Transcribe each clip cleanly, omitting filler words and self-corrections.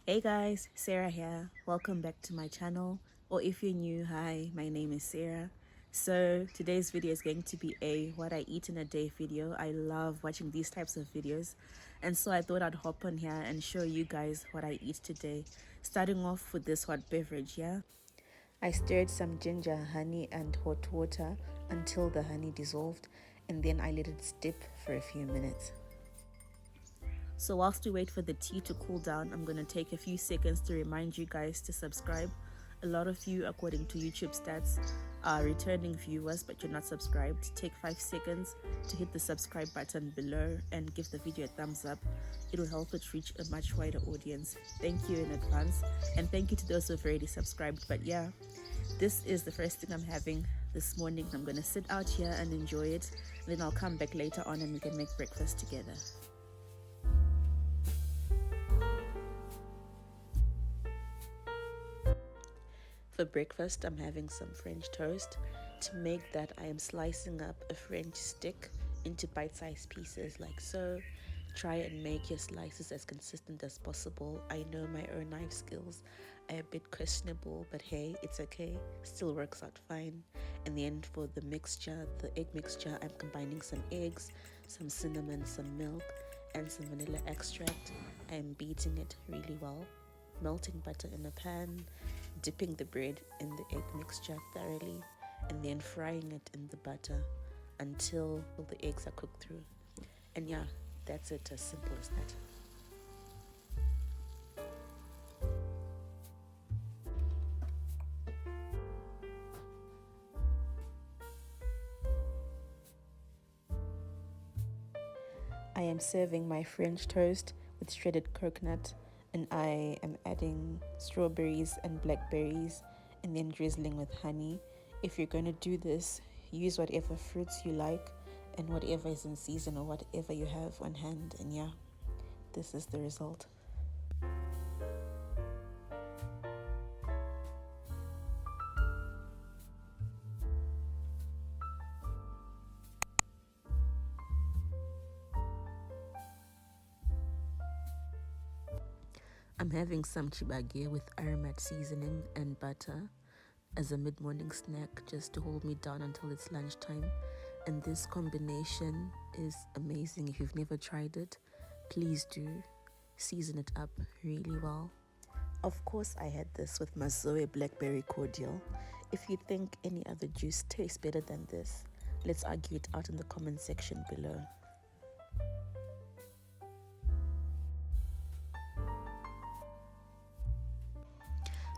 Hey guys, Sarah here. Welcome back to my channel. Or if you're new, hi, my name is Sarah. So today's video is going to be a what I eat in a day video. I love watching these types of videos. And so I thought I'd hop on here and show you guys what I eat today. Starting off with this hot beverage, yeah? I stirred some ginger, honey and hot water until the honey dissolved, and then I let it steep for a few minutes. So whilst we wait for the tea to cool down, I'm going to take a few seconds to remind you guys to subscribe. A lot of you, according to YouTube stats, are returning viewers, but you're not subscribed. Take 5 seconds to hit the subscribe button below and give the video a thumbs up. It'll help it reach a much wider audience. Thank you in advance, and thank you to those who've already subscribed. But yeah, this is the first thing I'm having this morning. I'm going to sit out here and enjoy it. Then I'll come back later on and we can make breakfast together. For breakfast, I'm having some French toast. To make that, I am slicing up a French stick into bite-sized pieces like so. Try and make your slices as consistent as possible. I know my own knife skills are a bit questionable, but hey, it's okay. Still works out fine. And then for the mixture, the egg mixture, I'm combining some eggs, some cinnamon, some milk, and some vanilla extract. I'm beating it really well. Melting butter in a pan, dipping the bread in the egg mixture thoroughly, and then frying it in the butter until the eggs are cooked through. And yeah, that's it, as simple as that. I am serving my French toast with shredded coconut, and I am adding strawberries and blackberries and then drizzling with honey. If you're going to do this, use whatever fruits you like and whatever is in season or whatever you have on hand. And yeah, this is the result. I'm having some chibage with aromat seasoning and butter as a mid-morning snack just to hold me down until it's lunchtime. And this combination is amazing. If you've never tried it, please do. Season it up really well. Of course, I had this with my Zoe blackberry cordial. If you think any other juice tastes better than this, let's argue it out in the comment section below.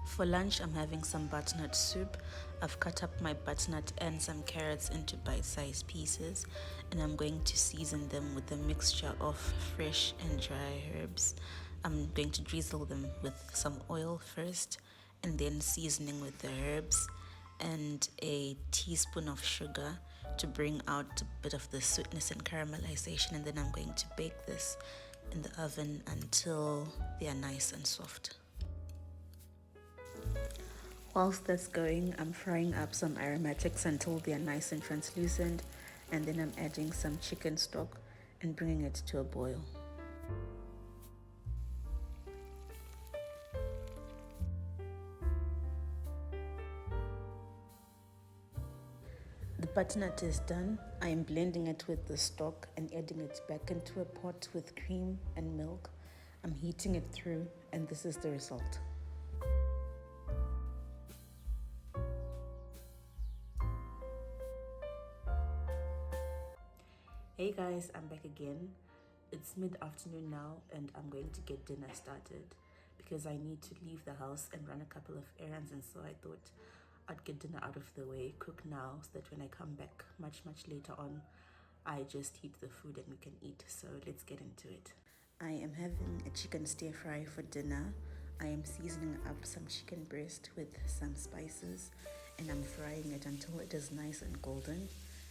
For lunch, I'm having some butternut soup. I've cut up my butternut and some carrots into bite-sized pieces, and I'm going to season them with a mixture of fresh and dry herbs. I'm going to drizzle them with some oil first, and then seasoning with the herbs and a teaspoon of sugar to bring out a bit of the sweetness and caramelization. And then I'm going to bake this in the oven until they are nice and soft. Whilst that's going, I'm frying up some aromatics until they are nice and translucent, and then I'm adding some chicken stock and bringing it to a boil. The butternut is done. I am blending it with the stock and adding it back into a pot with cream and milk. I'm heating it through, and this is the result. Hey guys, I'm back again. It's mid-afternoon now and I'm going to get dinner started because I need to leave the house and run a couple of errands, and so I thought I'd get dinner out of the way, cook now, so that when I come back much later on, I just heat the food and we can eat. So let's get into it. I am having a chicken stir fry for dinner. I am seasoning up some chicken breast with some spices and I'm frying it until it is nice and golden.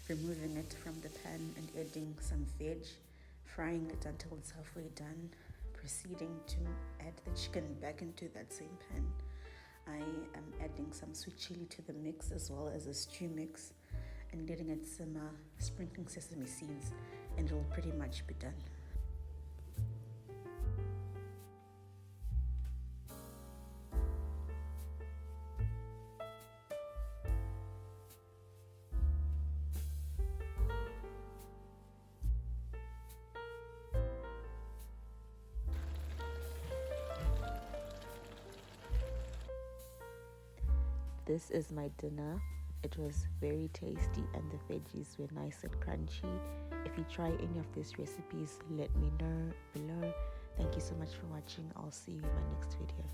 Removing it from the pan and adding some veg, frying it until it's halfway done, proceeding to add the chicken back into that same pan. I am adding some sweet chili to the mix as well as a stew mix and letting it simmer, sprinkling sesame seeds, and it will pretty much be done. this is my dinner. It was very tasty and the veggies were nice and crunchy. If you try any of these recipes, let me know below. Thank you so much for watching. I'll see you in my next video.